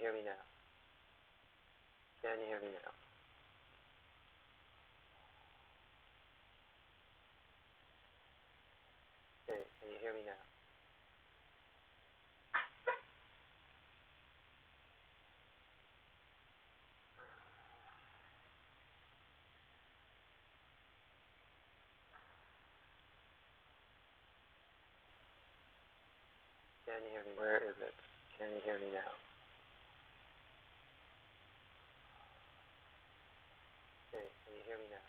hear me now? Can you hear me now? Okay, can you hear me now? Can you hear me? Where is it? Can you hear me now? Okay, can you hear me now?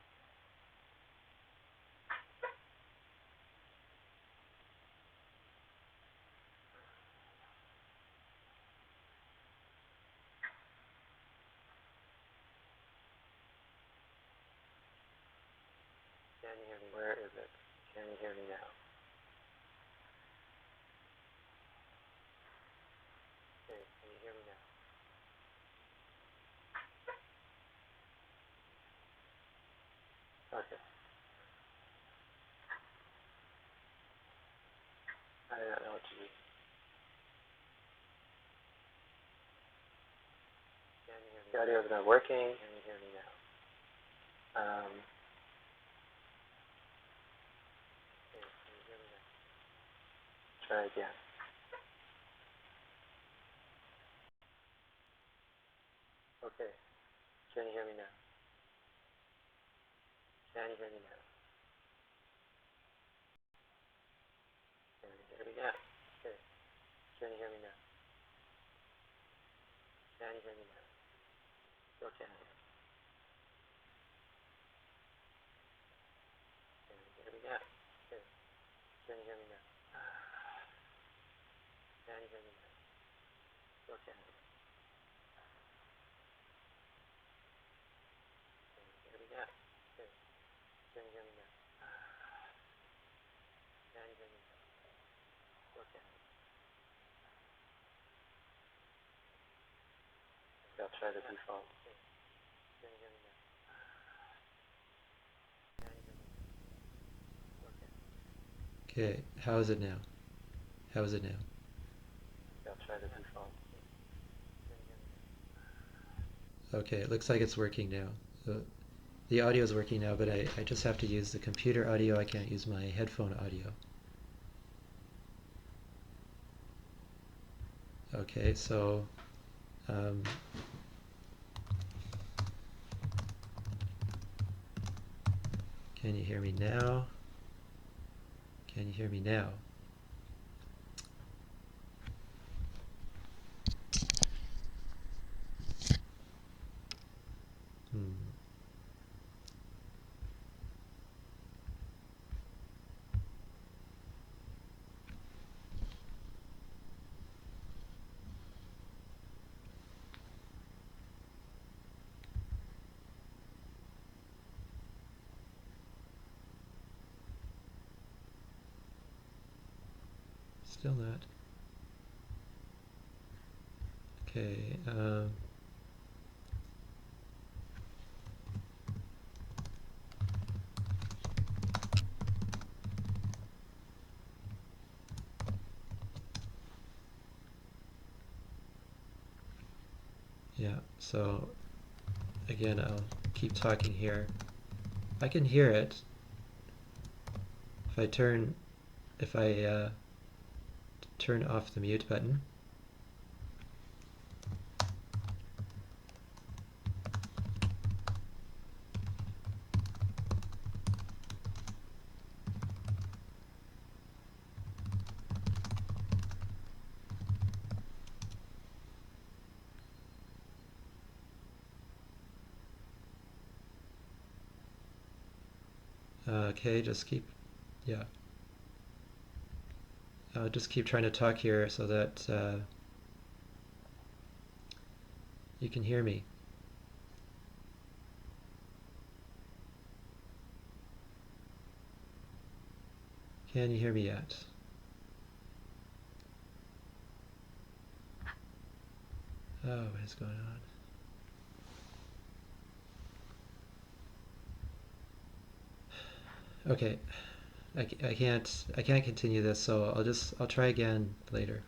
Can you hear me? Where is it? Can you hear me now? Okay, can you hear me now? Okay. I don't know what to do. Can you hear me? The audio is not working. Can you hear me now? Okay, can you hear me now? Try again. Okay, can you hear me now? Can you hear me now? Can you hear me now? Okay, can you hear me now? Can you hear me now? Still can't hear. Can you hear me now? Okay, can you hear me now? Can you hear me now? Still can't hear. Can you hear me now? Okay, can you hear me now? Can you hear me now? Still can't hear. Okay, I'll try the default. Okay, can you hear me now? Can you hear me now? Still can't. Okay, how is it now? How is it now? Okay, I'll try the default. Can you hear me now? Okay, it looks like it's working now. The audio is working now, but I just have to use the computer audio. I can't use my headphone audio. Okay, so um, can you hear me now? Can you hear me now? Hmm. Still not. Okay. Yeah, so again, I'll keep talking here. I can hear it. If I turn off the mute button. Okay, yeah. Just keep trying to talk here so that you can hear me. Can you hear me yet? Oh, what is going on? Okay, I can't continue this, so I'll try again later.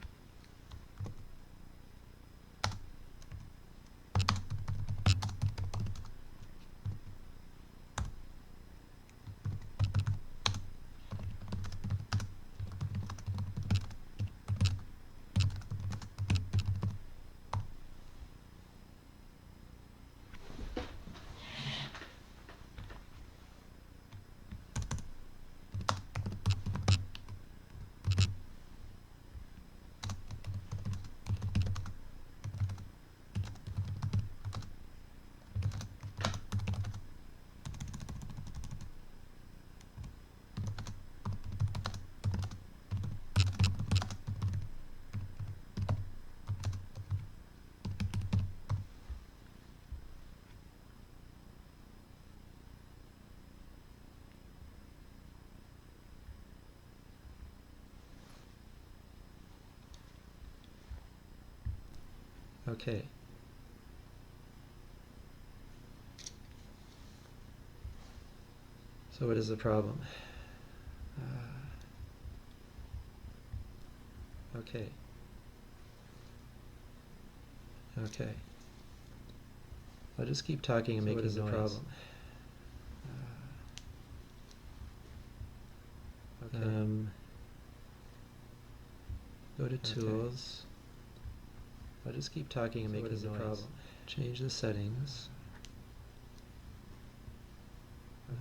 Okay. So what is the problem? Okay. Okay. I'll just keep talking and making noise. What is the problem? Okay. Go to Tools. I'll just keep talking and making noise. Problem? Change the settings.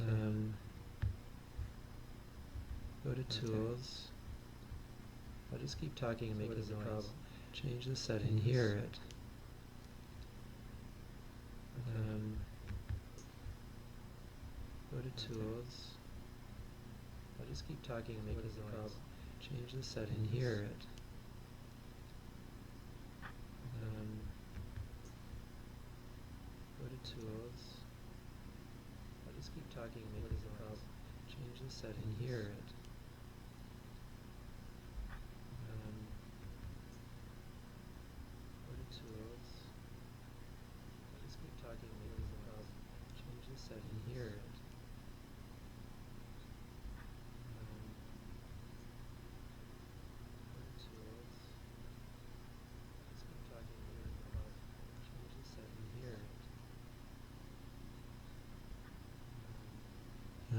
Okay. Go to Tools. I'll just keep talking and making noise. Problem? Change the settings. And hear it. Go to Tools. I'll just keep talking and making noise. Problem? Change the settings. And hear it. Go to Tools. I'll just keep talking and making noise. Change the settings. And hear it. Go to Tools. I'll just keep talking and making noise. Change the settings. And hear it.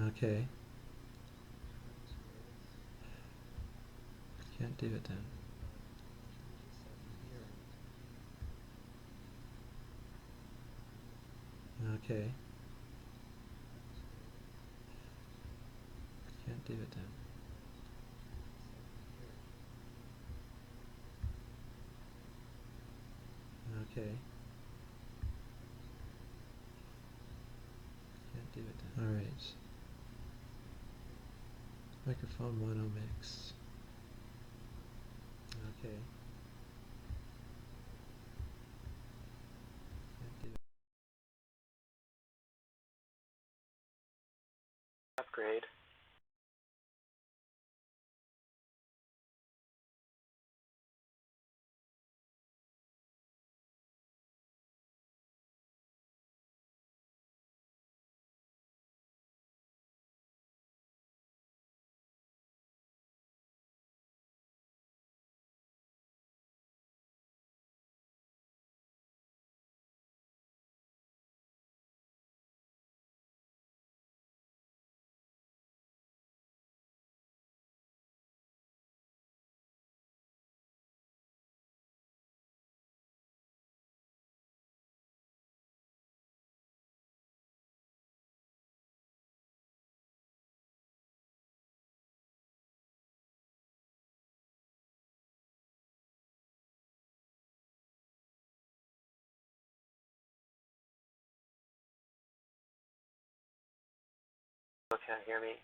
Okay. Can't do it then. Okay. Can't do it then. Okay. Can't do it then. Alright. Microphone mono mix. Okay. Can't do it. Upgrade. Can't hear me.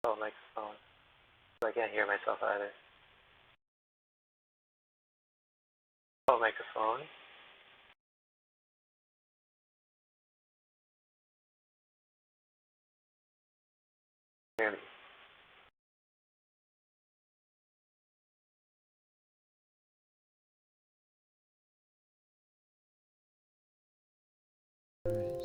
Oh, microphone. I can't hear myself either. Oh, microphone. Hear me. Alright.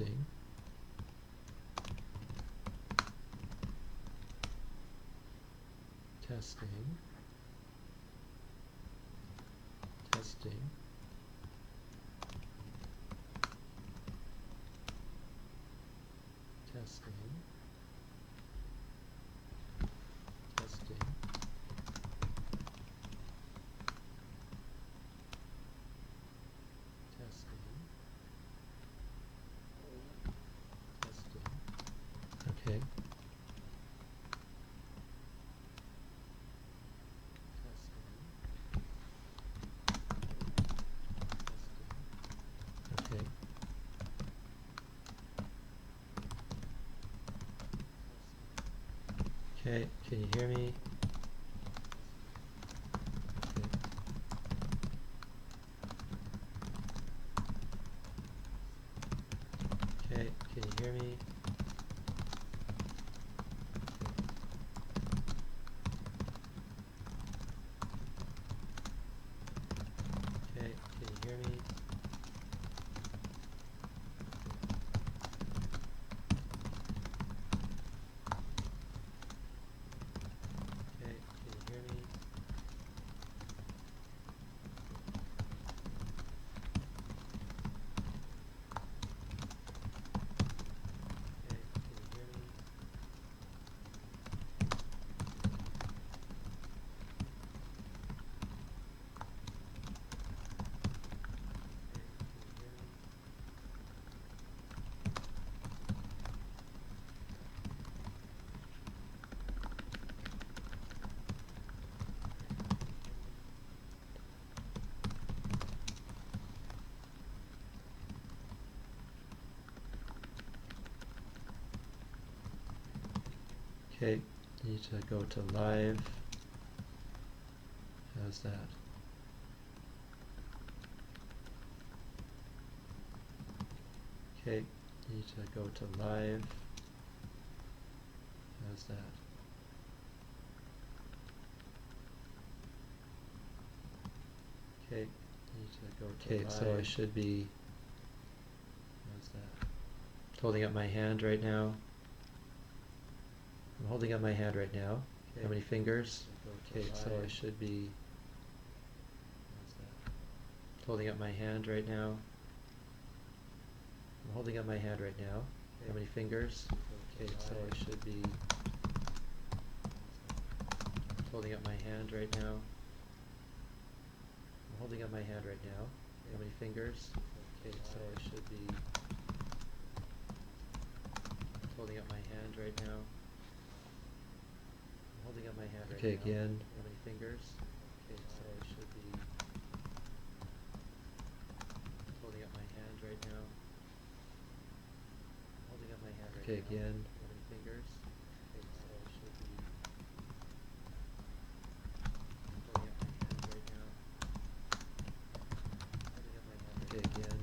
Testing. Testing. Testing. Testing. Testing. Testing. Testing. Okay. Testing. Testing. Okay. Okay, can you hear me? Okay, can you hear me? Okay, can you hear me? Okay, can you hear me? Okay, can you hear me? Okay, need to go to live. How's that? Okay, need to go to live. How's that? Okay, need to go to live. So I should be, how's that? Holding up my hand right now. I'm holding up my hand right now. Okay. How many fingers? Okay, so I should be, how's that? Holding up my hand right now. I'm holding up my hand right now. Okay. How many fingers? Okay, so I should be holding up my hand right now. I'm holding up my hand right now. How many fingers? Okay, so I should be holding up my hand right now. I'm holding up my hand right now. Okay, again. How many fingers? Okay, so I should be holding up my hand right now. Holding up my hand right now. Okay, again. How many fingers? Okay, so I should be holding up my hand right now. Holding up my hand right now. Okay, again. How many fingers? Okay, so I should be holding up my hand right now. Okay, again.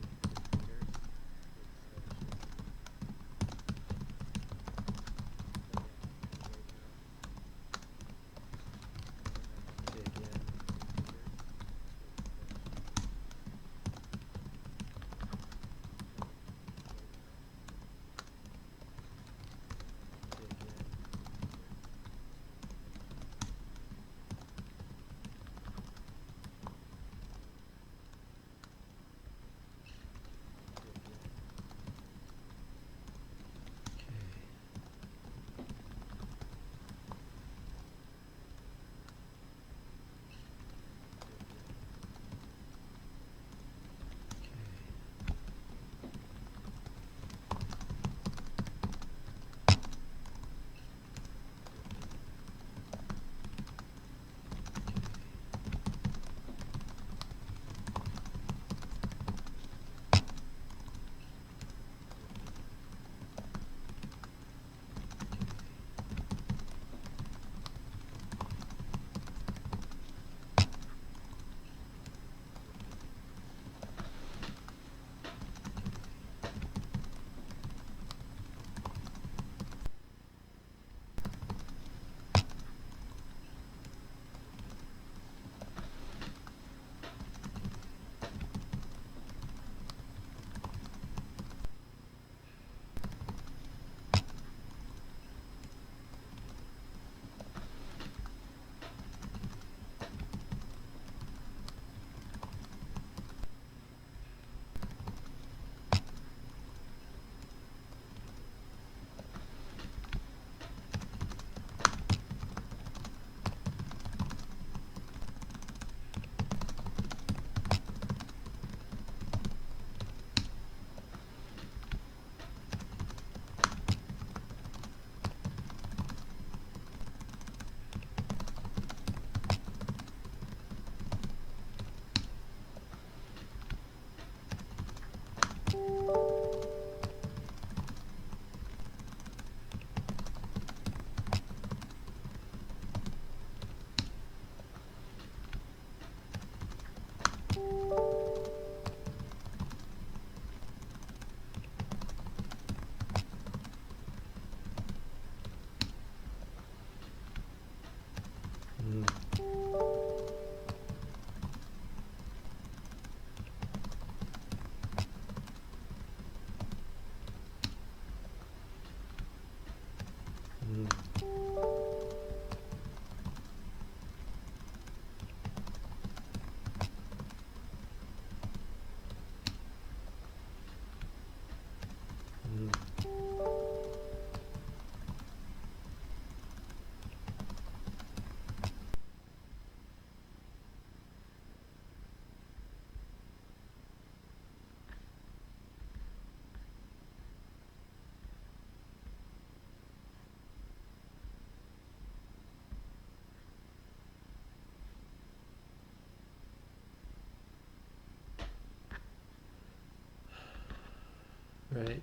Right,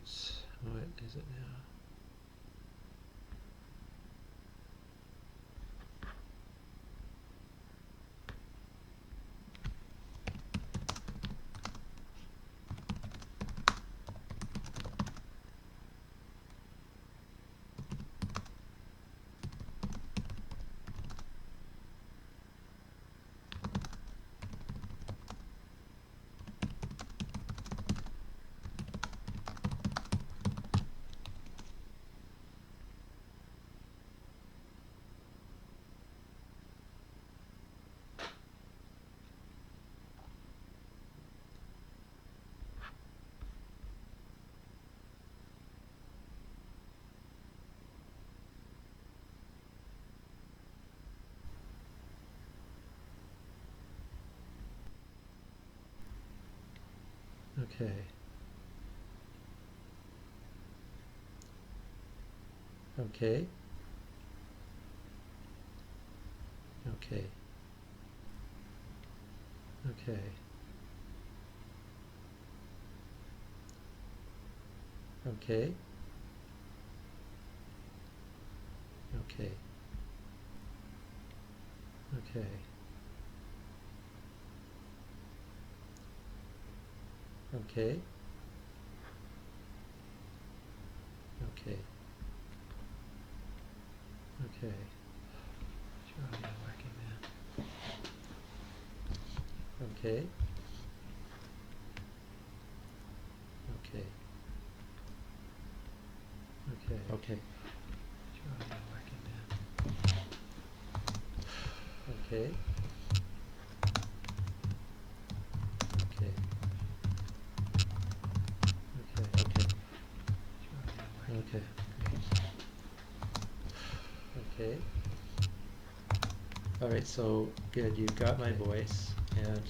what is it now? Okay. Okay. Okay. Okay. Okay. Okay. Okay. Okay. Okay. Okay. Sure, I'm not working, man. Okay. Okay. Okay. Okay. Sure, I'm not working, man. Okay. Okay. Okay. Okay. Sure, I'm not working. Okay. Okay. All right, so good, you've got my voice, and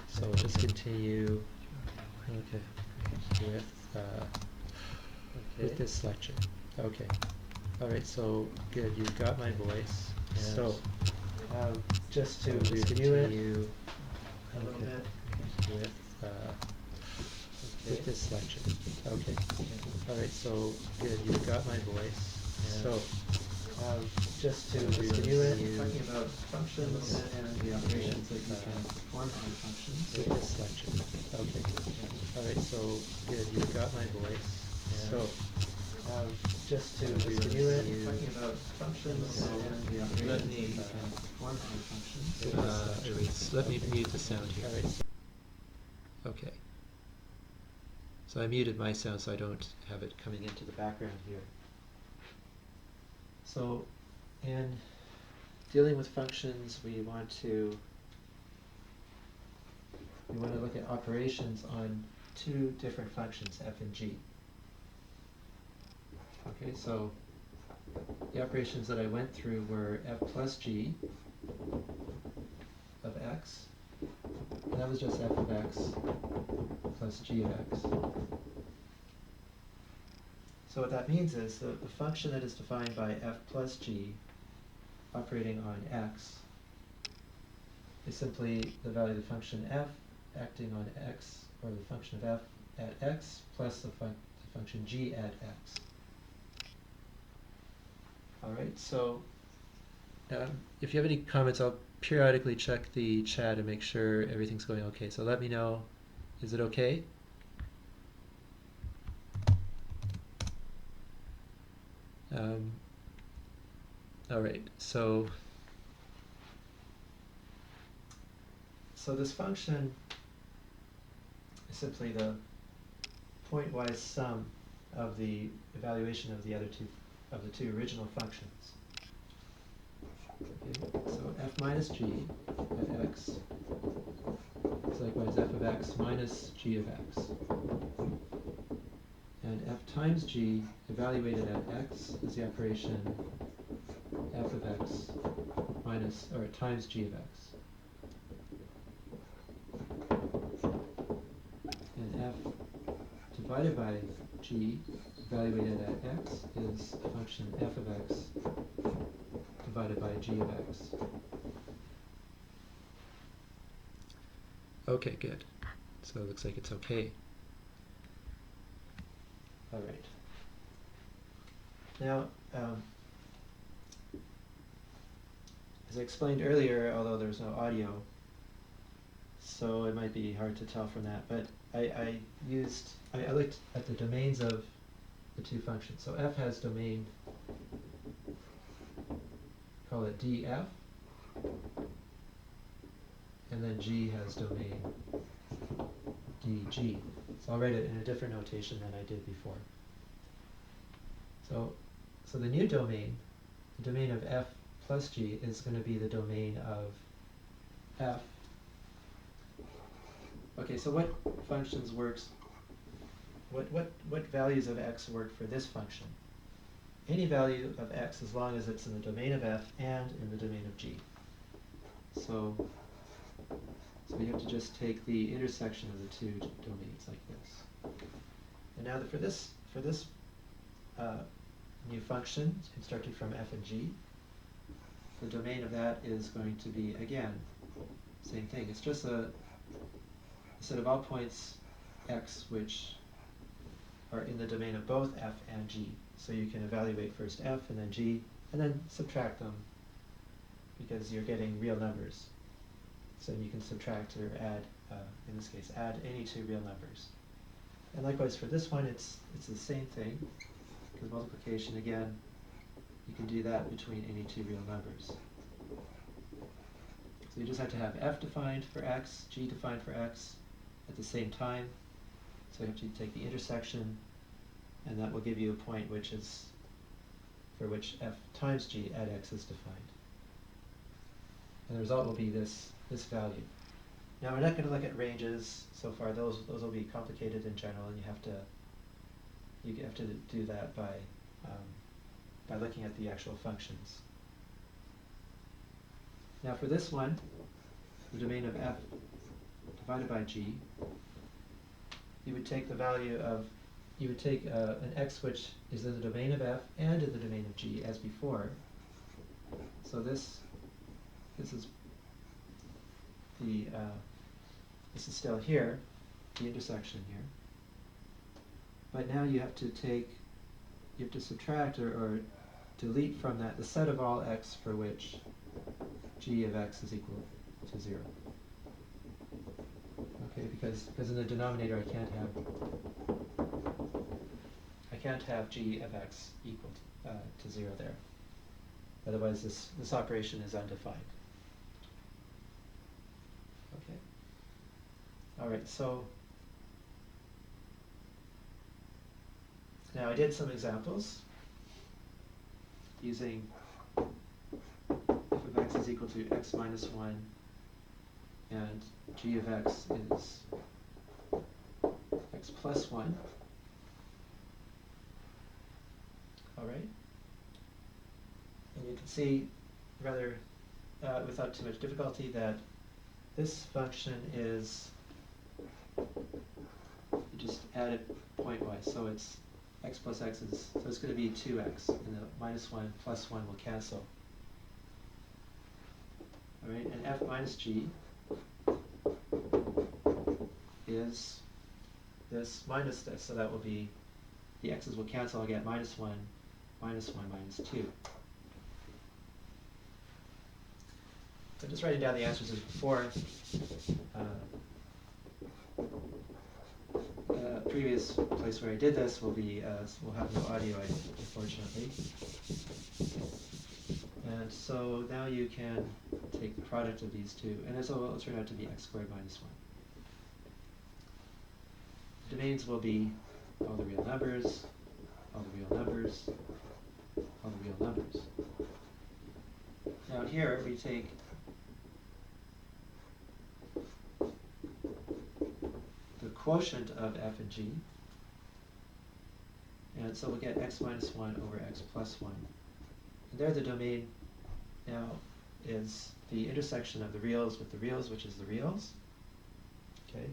so just continue with this lecture. Okay. All right, so good, you've got my voice, and so just to review it a little bit with this lecture. Okay. All right, so good, you've got my voice, and so just to review it, talking about functions and the operations that you can perform on functions with this lecture. Okay. All right, so good, you've got my voice, and so just to review it, talking about functions and the operations that you can perform on functions. Let me mute the sound here. All right. Okay. So I muted my sound so I don't have it coming into the background here. So, in dealing with functions, we want to look at operations on two different functions, f and g. Okay, so the operations that I went through were f plus g of x, and that was just f of x plus g of x. So what that means is the function that is defined by f plus g operating on x is simply the value of the function f acting on x, or the function of f at x plus the function g at x. Alright, so if you have any comments, I'll periodically check the chat and make sure everything's going okay. So let me know, is it okay? Alright, so so this function is simply the pointwise sum of the evaluation of the two original functions. Okay, so f minus g of x is likewise f of x minus g of x. And f times g evaluated at x is the operation f of x minus, or times g of x. And f divided by g evaluated at x is a function f of x divided by g of x. Okay, good. So it looks like it's okay. All right. Now, as I explained earlier, although there's no audio, so it might be hard to tell from that, but I looked at the domains of the two functions. So f has domain, call it df, and then g has domain dg. So I'll write it in a different notation than I did before. So the new domain, the domain of f plus g, is going to be the domain of f. Okay, so what functions works? What values of x work for this function? Any value of x, as long as it's in the domain of f and in the domain of g. So you have to just take the intersection of the two domains like this. And now for this new function constructed from f and g, the domain of that is going to be, again, same thing. It's just a set of all points x which are in the domain of both f and g. So you can evaluate first f and then g, and then subtract them, because you're getting real numbers. So you can subtract or add, in this case, add any two real numbers. And likewise for this one, it's the same thing, because multiplication, again, you can do that between any two real numbers. So you just have to have f defined for x, g defined for x at the same time. So you have to take the intersection, and that will give you a point for which f times g at x is defined. And the result will be this value. Now we're not going to look at ranges so far. Those will be complicated in general, and you have to do that by looking at the actual functions. Now for this one, the domain of f divided by g, you would take an x which is in the domain of f and in the domain of g as before. So this is this is still here, the intersection here. But now you have to subtract or delete from that the set of all x for which g of x is equal to 0. Okay, because in the denominator I can't have g of x equal to 0 there. Otherwise this operation is undefined. Okay. All right, so now I did some examples using f of x is equal to x minus 1, and g of x is x plus 1. All right. And you can see rather without too much difficulty that this function is, you just add it pointwise. So it's x plus x is, so it's going to be 2x, and the minus 1 plus 1 will cancel. All right, and f minus g is this minus this, so that will be, the x's will cancel, I'll get minus 1, minus 1, minus 2. So just writing down the answers as before. Previous place where I did this will have no audio, unfortunately. And so now you can take the product of these two, and this will turn out to be x squared minus 1. The domains will be all the real numbers, all the real numbers, all the real numbers. Now here we take the quotient of f and g, and so we'll get x minus 1 over x plus 1. And there the domain now is the intersection of the reals with the reals, which is the reals. Okay,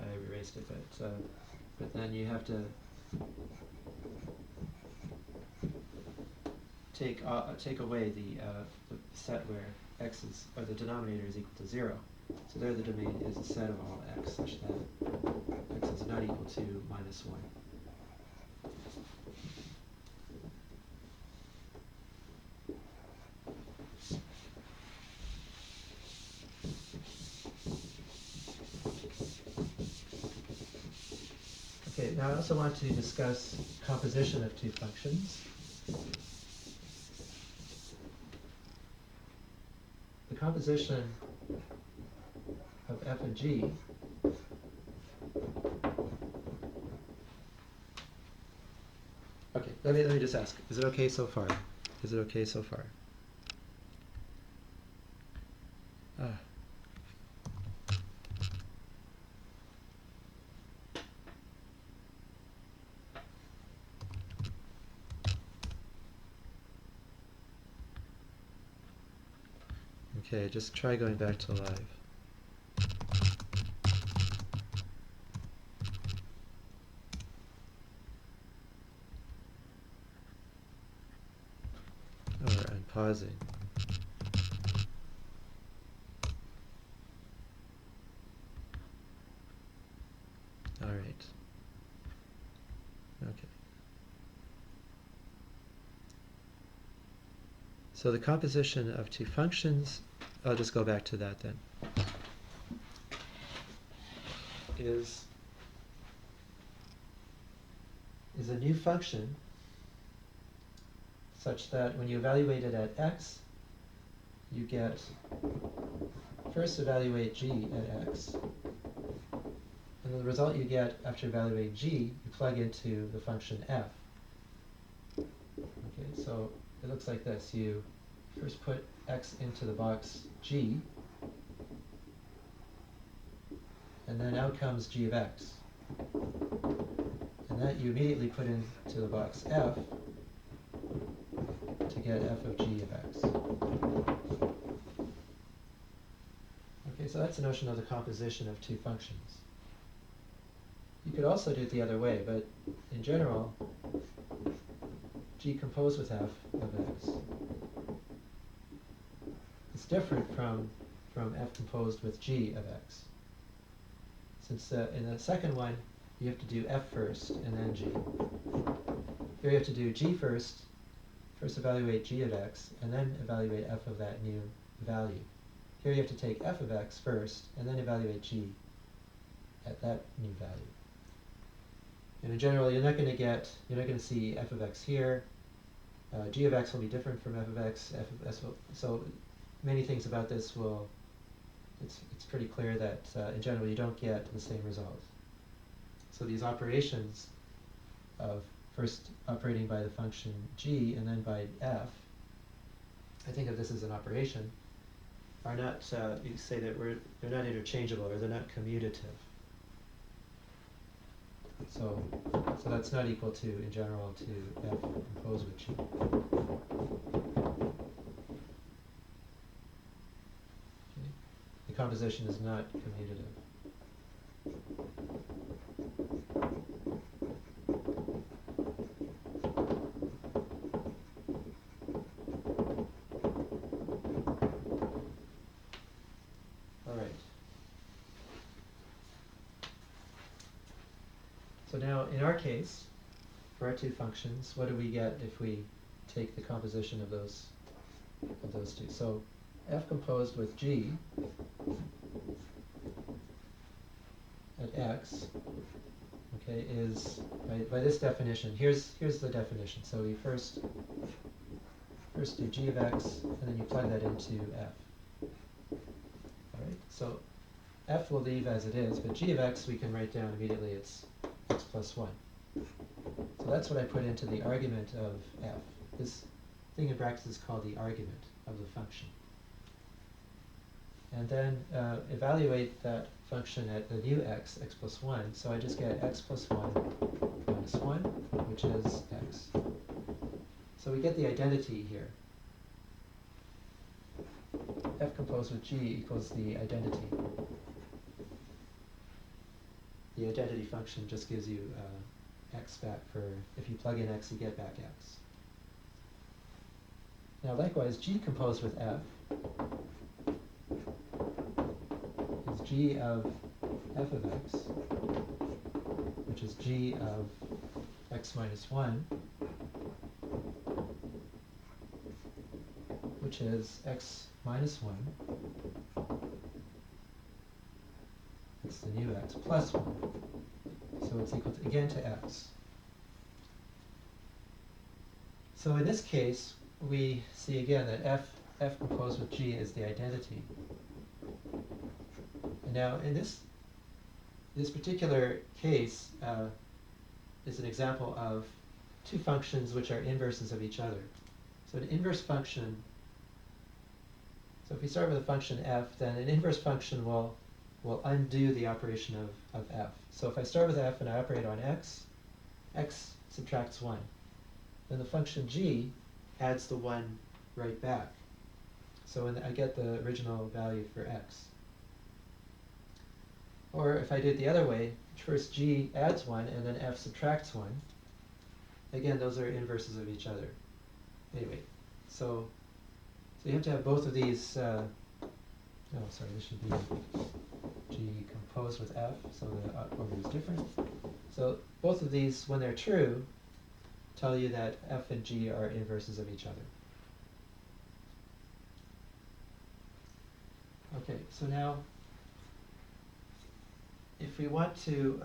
I erased it, but then you have to take away the set where x is, or the denominator is equal to 0. So there the domain is a set of all x such that x is not equal to minus 1. Okay, now I also want to discuss composition of two functions. The composition of f and g okay, let me just ask, is it okay so far? Is it okay so far? Okay, just try going back to live. Or I'm pausing. All right. Okay. So the composition of two functions, I'll just go back to that then, is a new function such that when you evaluate it at x, you get, first evaluate g at x, and the result you get after evaluating g, you plug into the function f. Okay, so it looks like this. You first put x into the box g, and then out comes g of x. And that you immediately put into the box f to get f of g of x. Okay, so that's the notion of the composition of two functions. You could also do it the other way, but in general, g composed with f of x is different from f composed with g of x. Since in the second one, you have to do f first and then g. Here you have to do g first evaluate g of x, and then evaluate f of that new value. Here you have to take f of x first, and then evaluate g at that new value. And in general, you're not going to see f of x here. G of x will be different from f of x. F of s will, so many things about this will, it's pretty clear that in general you don't get the same result. So these operations of first operating by the function g and then by f, I think of this as an operation, are not, you say that they're not interchangeable, or they're not commutative. So that's not equal to, in general, to f composed with g. Okay. The composition is not commutative. All right. So now, in our case, for our two functions, what do we get if we take the composition of those two? So f composed with g at x, okay, is by this definition. Here's the definition. So we first first do g of x, and then you plug that into f. Alright, so f will leave as it is, but g of x we can write down immediately, it's x plus 1. So that's what I put into the argument of f. This thing in brackets is called the argument of the function. And then evaluate that function at the new x plus 1. So I just get x plus 1 minus 1, which is x. So we get the identity here. F composed with g equals the identity. The identity function just gives you x back for, if you plug in x, you get back x. Now likewise, g composed with f is g of f of x, which is g of x minus 1, which is x minus 1. That's the new x plus 1. So it's equal to, again to x. So in this case, we see again that f composed with g is the identity. And now in this particular case is an example of two functions which are inverses of each other. So an inverse function, so if we start with a function f, then an inverse function will undo the operation of f. So if I start with f and I operate on x, x subtracts 1. Then the function g adds the 1 right back. So I get the original value for x. Or if I did it the other way, first g adds 1 and then f subtracts 1. Again, those are inverses of each other. Anyway, so you have to have both of these. No, sorry, this should be g composed with f, so the order is different. So both of these, when they're true, tell you that f and g are inverses of each other. Okay, so now if we want to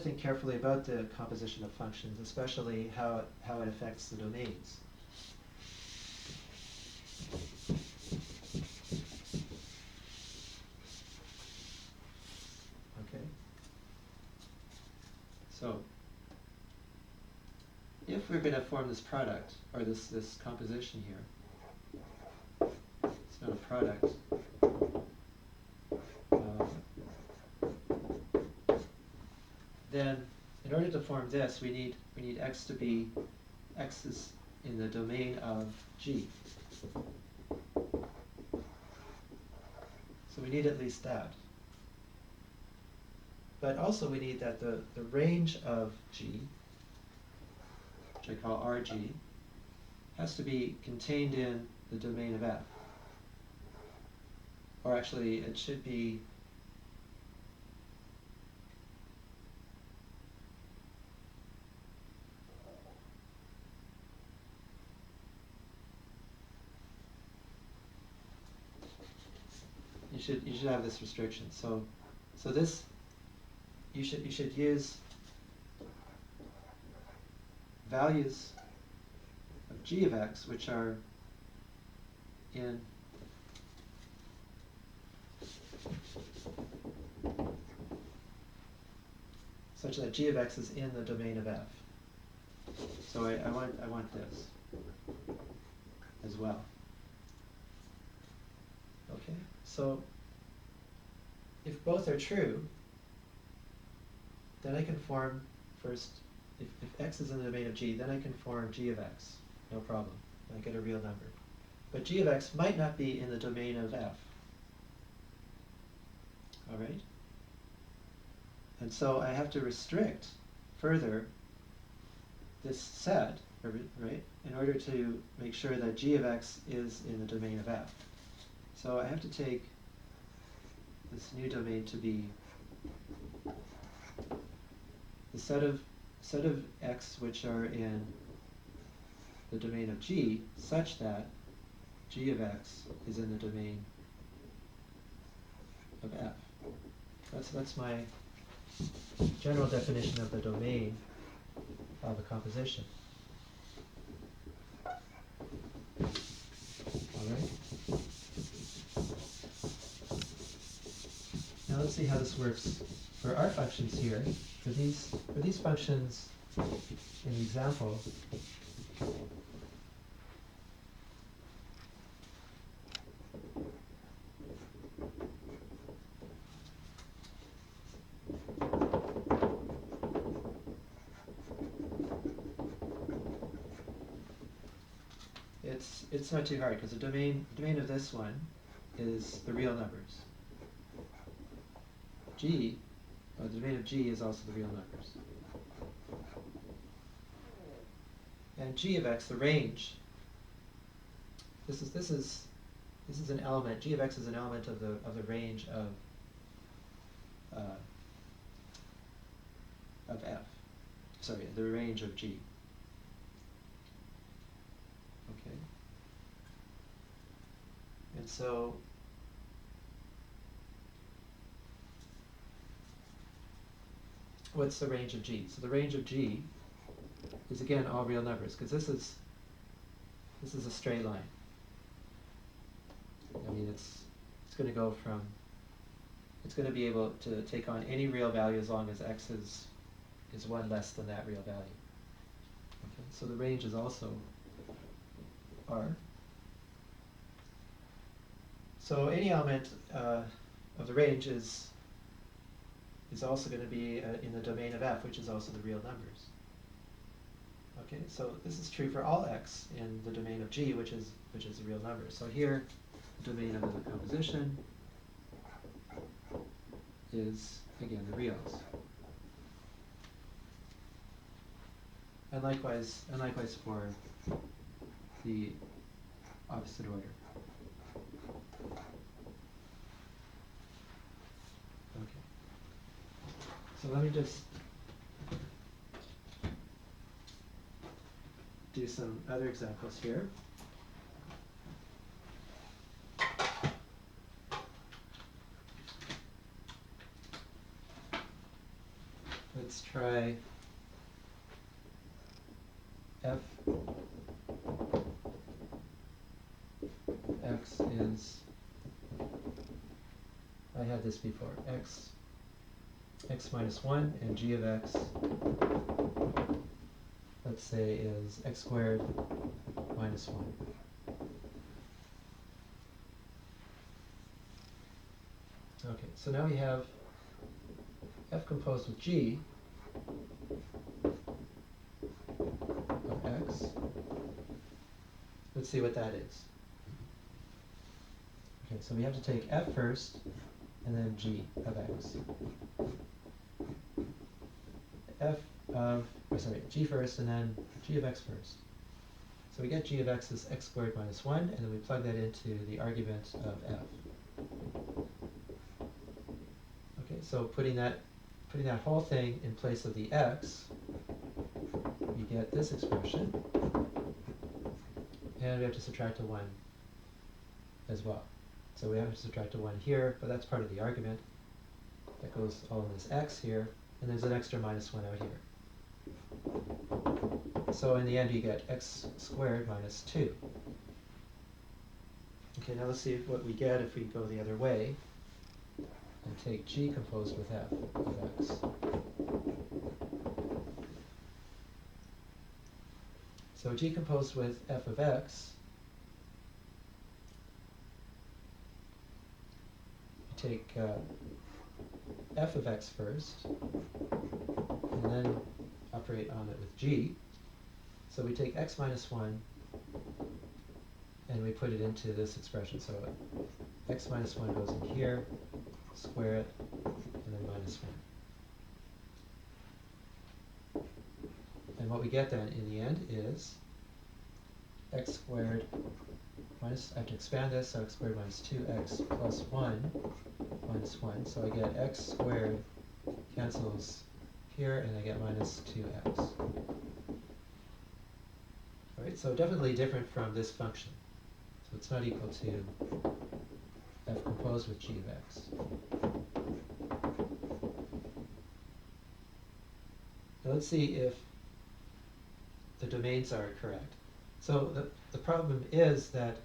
think carefully about the composition of functions, especially how it affects the domains. Okay. So if we're going to form this product, or this composition here, it's not a product. Then, in order to form this, we need x to be, x is in the domain of g. So we need at least that. But also we need that the range of g, which I call Rg, has to be contained in the domain of f. Or actually, it should be you should have this restriction. So this you should use values of g of x which are in such that g of x is in the domain of f. So I want this as well. Okay, so if both are true, then I can form first, if x is in the domain of g, then I can form g of x, no problem. I get a real number. But g of x might not be in the domain of f. All right? And so I have to restrict further this set, right, in order to make sure that g of x is in the domain of f. So I have to take this new domain to be the set of x which are in the domain of g, such that g of x is in the domain of f. That's my general definition of the domain of a composition. right? Now let's see how this works for our functions here. For these functions in the example, it's not too hard because the domain of this one is the real numbers. The domain of G is also the real numbers. And G of X, the range, this is an element. G of X is an element of the range of F. Sorry, the range of G. Okay. And so what's the range of G? So the range of G is again all real numbers, because this is a straight line. I mean, it's going to go from, it's going to be able to take on any real value as long as X is one less than that real value. Okay, so the range is also R. So any element of the range is also going to be in the domain of F, which is also the real numbers. Okay, so this is true for all X in the domain of G, which is the real numbers. So here, the domain of the composition is again the reals. And likewise for the opposite order. Okay. So let me just do some other examples here. Let's try f x is, I had this before, x minus 1, and g of x, let's say, is x squared minus 1. Okay, so now we have f composed with g of x. Let's see what that is. Okay, so we have to take f first, and then g of x. G first, and then g of x first. So we get g of x is x squared minus 1, and then we plug that into the argument of f. Okay, so putting that whole thing in place of the x, you get this expression, and we have to subtract a 1 as well. So we have to subtract a 1 here, but that's part of the argument. That goes all in this x here, and there's an extra minus 1 out here. So in the end you get x squared minus 2. Okay, now let's see what we get if we go the other way and take g composed with f of x. So g composed with f of x, you take f of x first, and then operate on it with g. So we take x minus 1, and we put it into this expression. So x minus 1 goes in here, square it, and then minus 1. And what we get then in the end is x squared minus, I have to expand this, so x squared minus 2x plus 1 minus 1. So I get x squared cancels here, and I get minus 2x. All right, so definitely different from this function. So it's not equal to f composed with g of x. Now let's see if the domains are correct. So the problem is that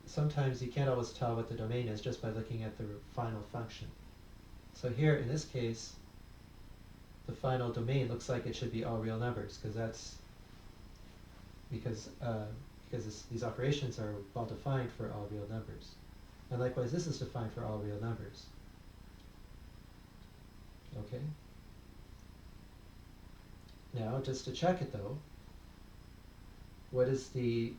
sometimes you can't always tell what the domain is just by looking at the final function. So here, in this case, the final domain looks like it should be all real numbers, because these operations are well defined for all real numbers. And likewise, this is defined for all real numbers. Okay? Now, just to check it though, what is the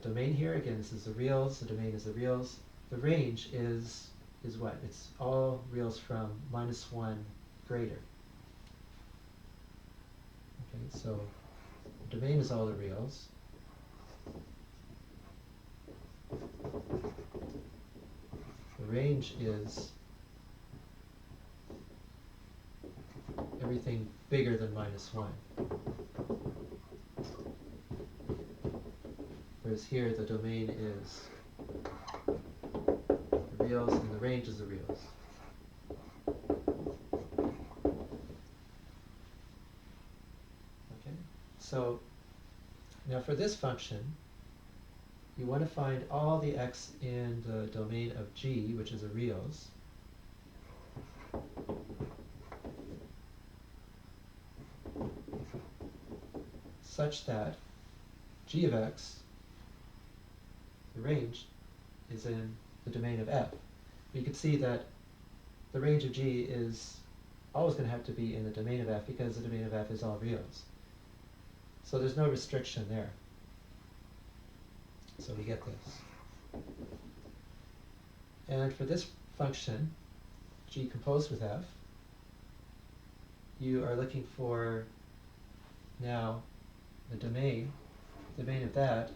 domain here? Again, this is the reals, the domain is the reals. The range is what? It's all reals from -1 greater. Okay, so the domain is all the reals. The range is everything bigger than -1. Whereas here the domain is the reals and the range is the reals. Okay, so now for this function, you want to find all the x in the domain of G, which is the reals. Such that G of x, the range, is in the domain of f. You can see that the range of G is always going to have to be in the domain of f because the domain of f is all reals. So there's no restriction there. So we get this. And for this function, G composed with f, you are looking for now the domain of that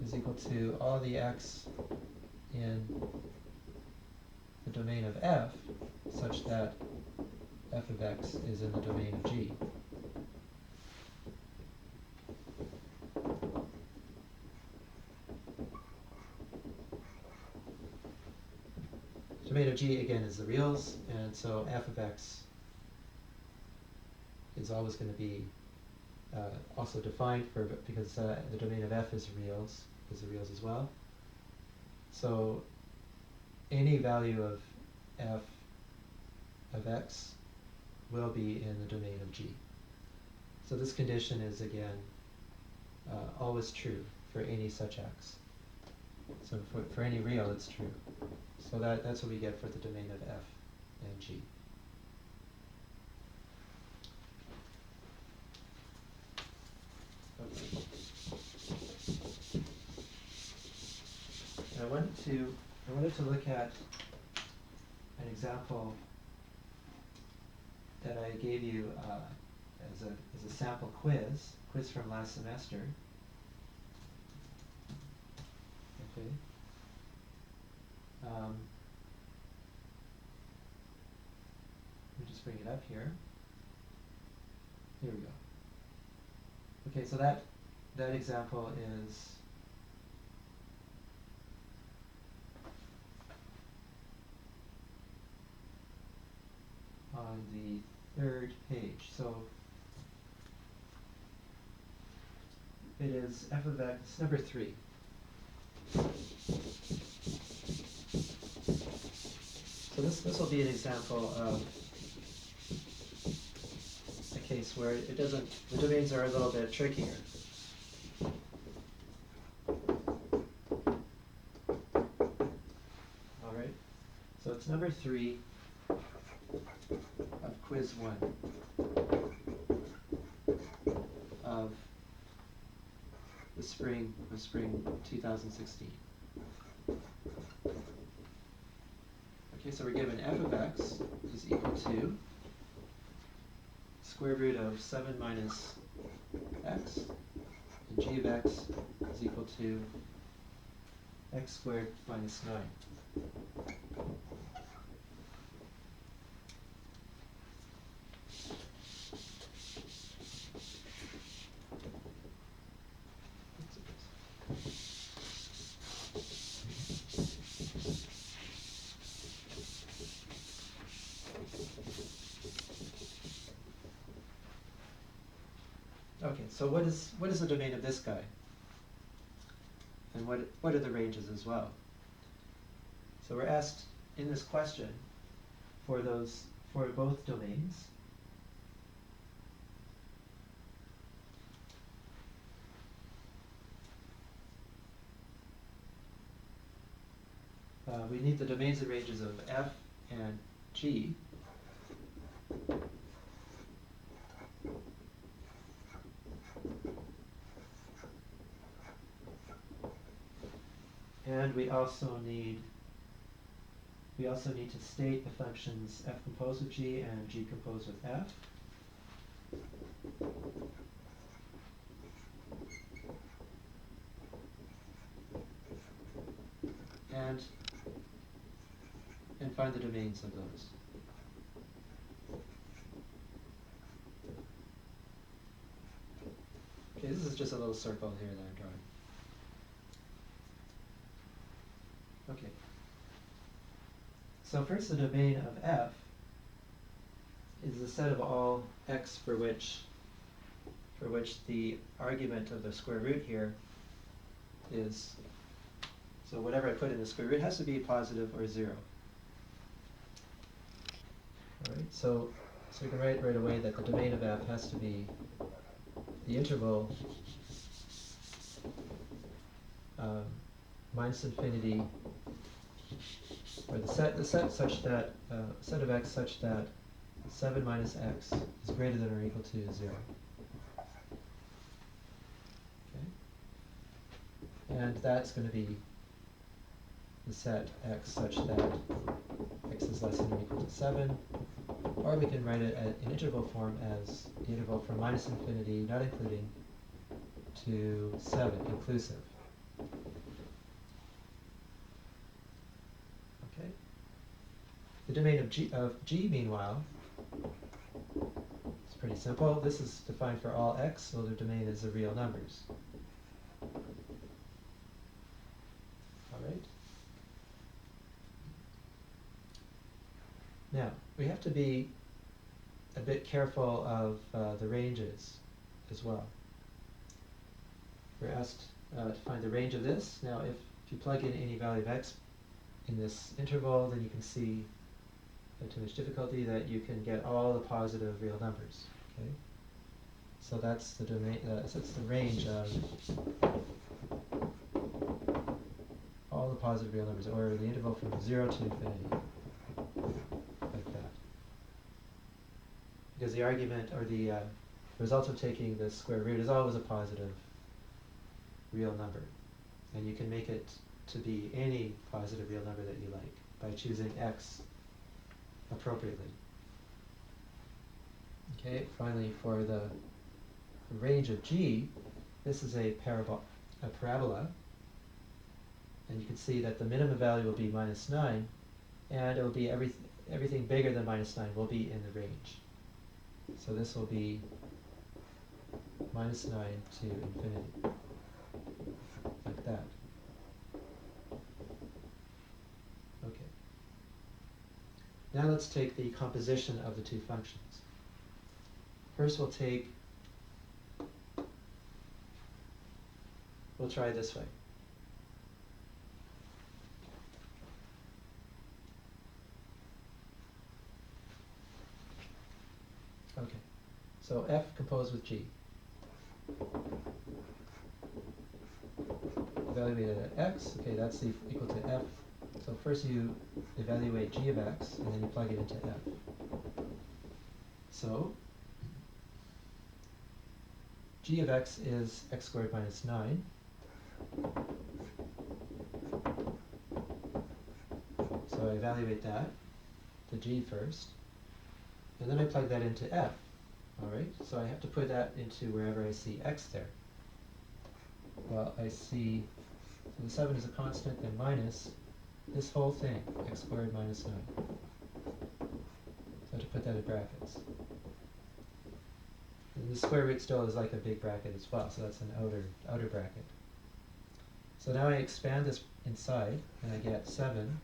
is equal to all the x in the domain of f such that f of x is in the domain of G. Domain of G again is the reals, and so f of x is always going to be also defined because the domain of f is reals as well. So any value of f of x will be in the domain of G. So this condition is again always true for any such x. So for any real it's true. So that's what we get for the domain of f and G. Okay. And I wanted to look at an example that I gave you as a sample quiz from last semester. Okay. Let me just bring it up here. Here we go. Okay, so that example is on the 3rd page. So it is f of x, number 3. So this will be an example of a case where the domains are a little bit trickier. All right, so it's number 3 of quiz 1 of the spring 2016. Okay, so we're given f of x is equal to square root of 7 minus x, and g of x is equal to x squared minus 9. Okay, so what is the domain of this guy? And what are the ranges as well? So we're asked in this question for both domains. We need the domains and ranges of f and g. And we also need to state the functions f composed with g and g composed with f. And find the domains of those. Okay, this is just a little circle here that I'm drawing. Okay. So first, the domain of f is the set of all x for which the argument of the square root here is, so whatever I put in the square root has to be positive or 0. All right, so you can write right away that the domain of f has to be the interval minus infinity, or the set such that set of x such that 7 minus x is greater than or equal to 0. Okay, and that's going to be the set x such that x is less than or equal to 7, or we can write it in interval form as the interval from minus infinity, not including, to 7, inclusive. Okay. The domain of g, meanwhile, is pretty simple. This is defined for all x, so the domain is the real numbers. All right. Now, we have to be a bit careful of the ranges as well. We're asked to find the range of this. Now, if you plug in any value of x in this interval, then you can see, without too much difficulty, that you can get all the positive real numbers. Okay, so that's the domain. That's the range of all the positive real numbers, or the interval from 0 to infinity, like that. Because the argument, or the result of taking the square root is always a positive real number, and you can make it to be any positive real number that you like by choosing x appropriately. Okay, finally, for the range of g, this is a parabola, and you can see that the minimum value will be minus 9, and it will be everything bigger than minus 9 will be in the range. So this will be minus 9 to infinity, like that. Okay. Now let's take the composition of the two functions. First we'll try this way. Okay, so f composed with g. Evaluated at x, okay, that's equal to f. So first you evaluate g of x, and then you plug it into f. So g of x is x squared minus 9. So I evaluate that, the g first, and then I plug that into f. All right, so I have to put that into wherever I see x there. Well, I see, so the 7 is a constant, then minus this whole thing, x squared minus 9. So I have to put that in brackets. And the square root still is like a big bracket as well, so that's an outer bracket. So now I expand this inside, and I get 7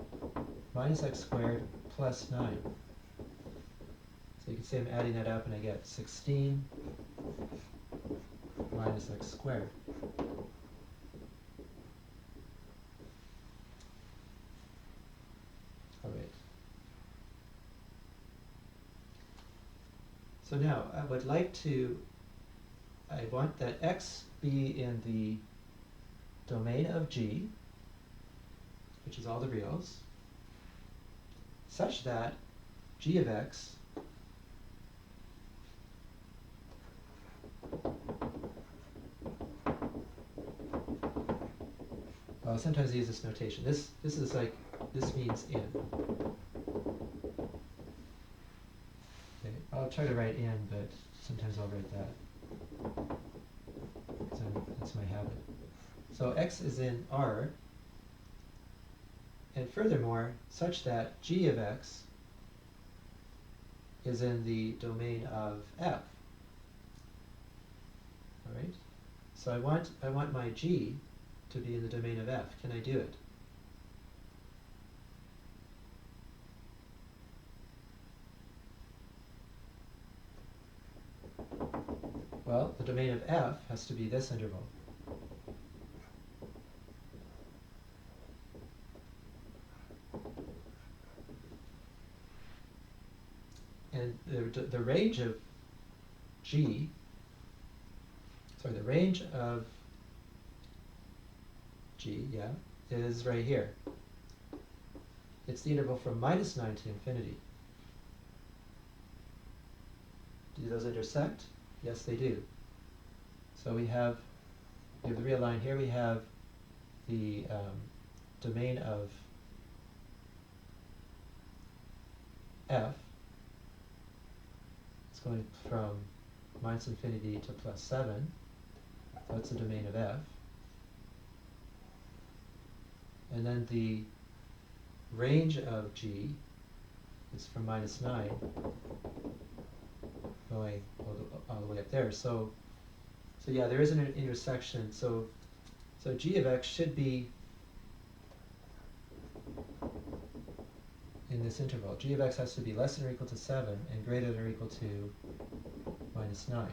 minus x squared plus 9. So you can see I'm adding that up, and I get 16 minus x squared. So now I would like to, I want that x be in the domain of G, which is all the reals, such that G of x well, sometimes I use this notation. This is like, this means in. Okay, I'll try to write in, but sometimes I'll write that. So that's my habit. So x is in R, and furthermore, such that G of x is in the domain of F. All right? So I want my G to be in the domain of F. Can I do it? Well, the domain of F has to be this interval. And the range of G, sorry, the range of G, yeah, is right here. It's the interval from -9 to infinity. Do those intersect? Yes, they do. So we have the real line here. We have the domain of F. It's going from -infinity to +7. That's the domain of F. And then the range of G is from -9 going all the way up there. So yeah, there is an intersection. So G of x should be in this interval. G of x has to be less than or equal to 7 and greater than or equal to -9.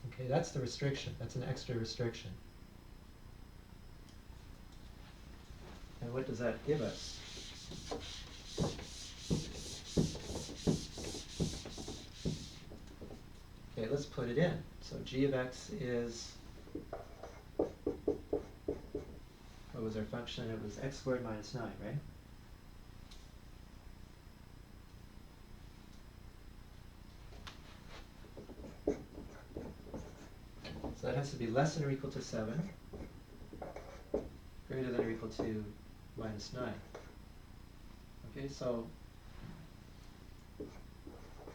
Okay, that's the restriction. That's an extra restriction. And what does that give us? Okay, let's put it in. So G of x is, what was our function? It was x squared minus 9, right? So that has to be less than or equal to 7, greater than or equal to -9. Okay, so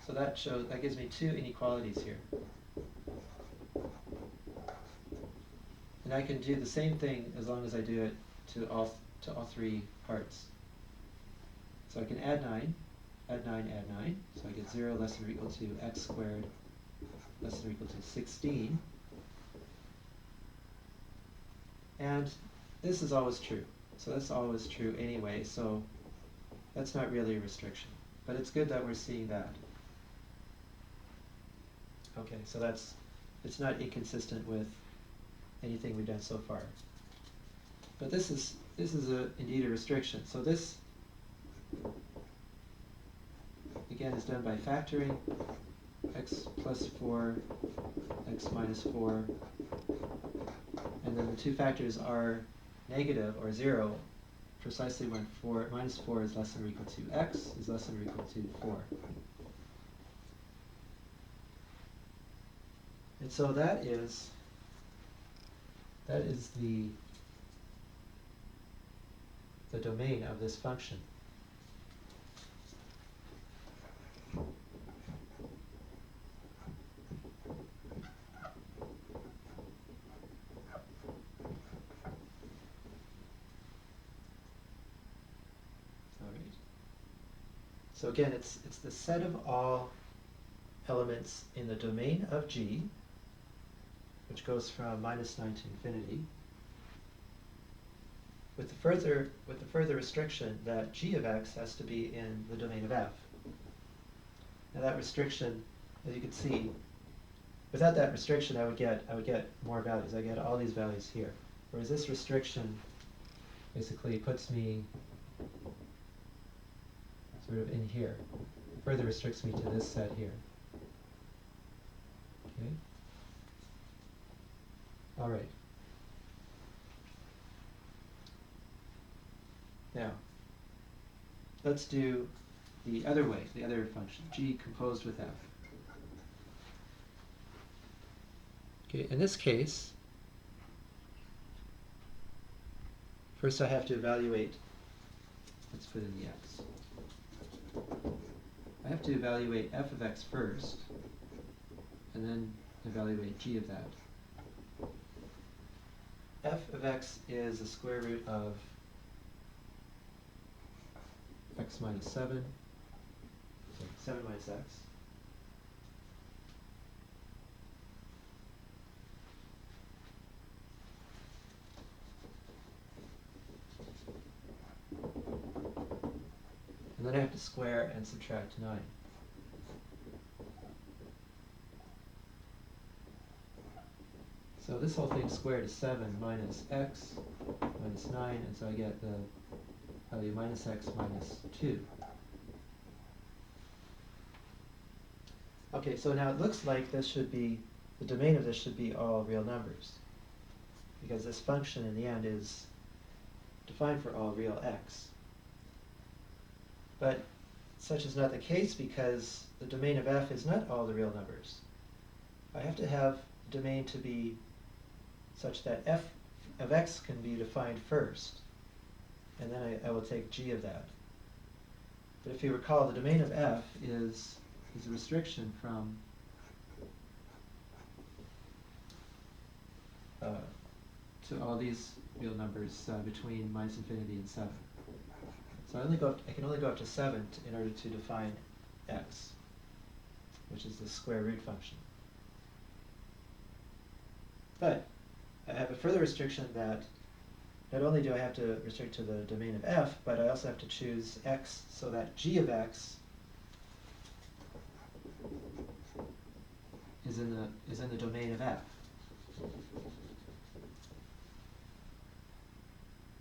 that gives me two inequalities here. And I can do the same thing as long as I do it to all three parts. So I can add 9, add 9, add 9. So I get 0 less than or equal to x squared less than or equal to 16. And this is always true. So that's always true anyway, so that's not really a restriction. But it's good that we're seeing that. Okay, so it's not inconsistent with anything we've done so far. But this is indeed a restriction. So this, again, is done by factoring x plus 4, x minus 4, and then the two factors are negative or 0 precisely when minus 4 is less than or equal to x is less than or equal to 4. And so that is the domain of this function. So again, it's the set of all elements in the domain of G, which goes from -9 to infinity, with the further restriction that G of x has to be in the domain of F. Now that restriction, as you can see, without that restriction I would get more values. I get all these values here. Whereas this restriction basically puts me sort of in here. further restricts me to this set here. Okay. All right. Now, let's do the other way, the other function, g composed with f. Okay, in this case, first I have to evaluate, let's put in the x. I have to evaluate f of x first, and then evaluate g of that. F of x is the square root of x minus 7, so 7 minus x. And then I have to square and subtract 9. So this whole thing squared is 7 minus x minus 9, and so I get the value minus x minus 2. Okay, so now it looks like this should be, the domain of this should be all real numbers, because this function in the end is defined for all real x. But such is not the case, because the domain of f is not all the real numbers. I have to have the domain to be such that f of x can be defined first, and then I will take g of that. But if you recall, the domain of f is a restriction from to all these real numbers between minus infinity and 7. So I can only go up to 7 in order to define x, which is the square root function. But I have a further restriction that not only do I have to restrict to the domain of f, but I also have to choose x so that g of x is in the domain of f.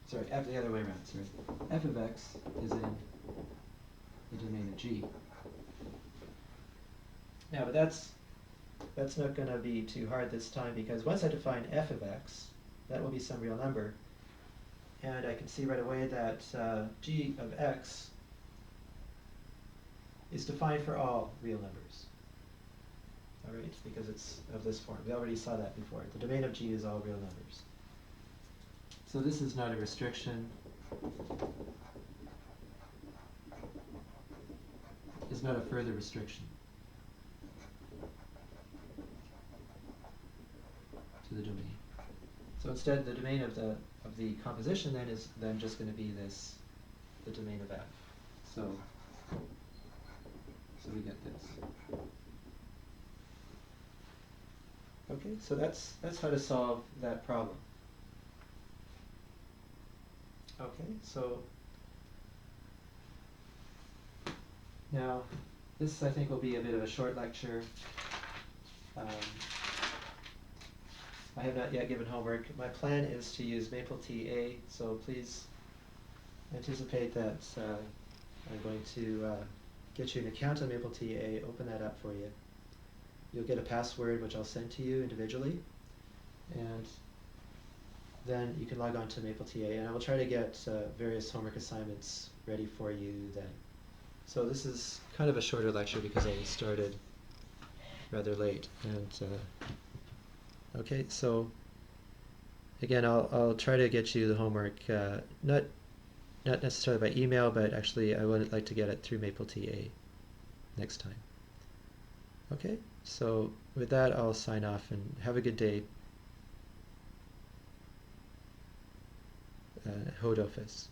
Sorry, f the other way around. Sorry, f of x is in the domain of g. Now, but that's not going to be too hard this time, because once I define f of x, that will be some real number, and I can see right away that g of x is defined for all real numbers. All right, because it's of this form. We already saw that before. The domain of g is all real numbers. So this is not a restriction. It's not a further restriction to the domain. So instead, the domain of the composition then is then just going to be this, the domain of f. So we get this. Okay, so that's how to solve that problem. Okay, so now this I think will be a bit of a short lecture. I have not yet given homework. My plan is to use MapleTA, so please anticipate that I'm going to get you an account on MapleTA, open that up for you. You'll get a password which I'll send to you individually, and then you can log on to MapleTA, and I will try to get various homework assignments ready for you then. So this is kind of a shorter lecture because I started rather late. And okay, so again, I'll try to get you the homework, not necessarily by email, but actually I would like to get it through MapleTA next time. Okay, so with that I'll sign off and have a good day. Hod Office.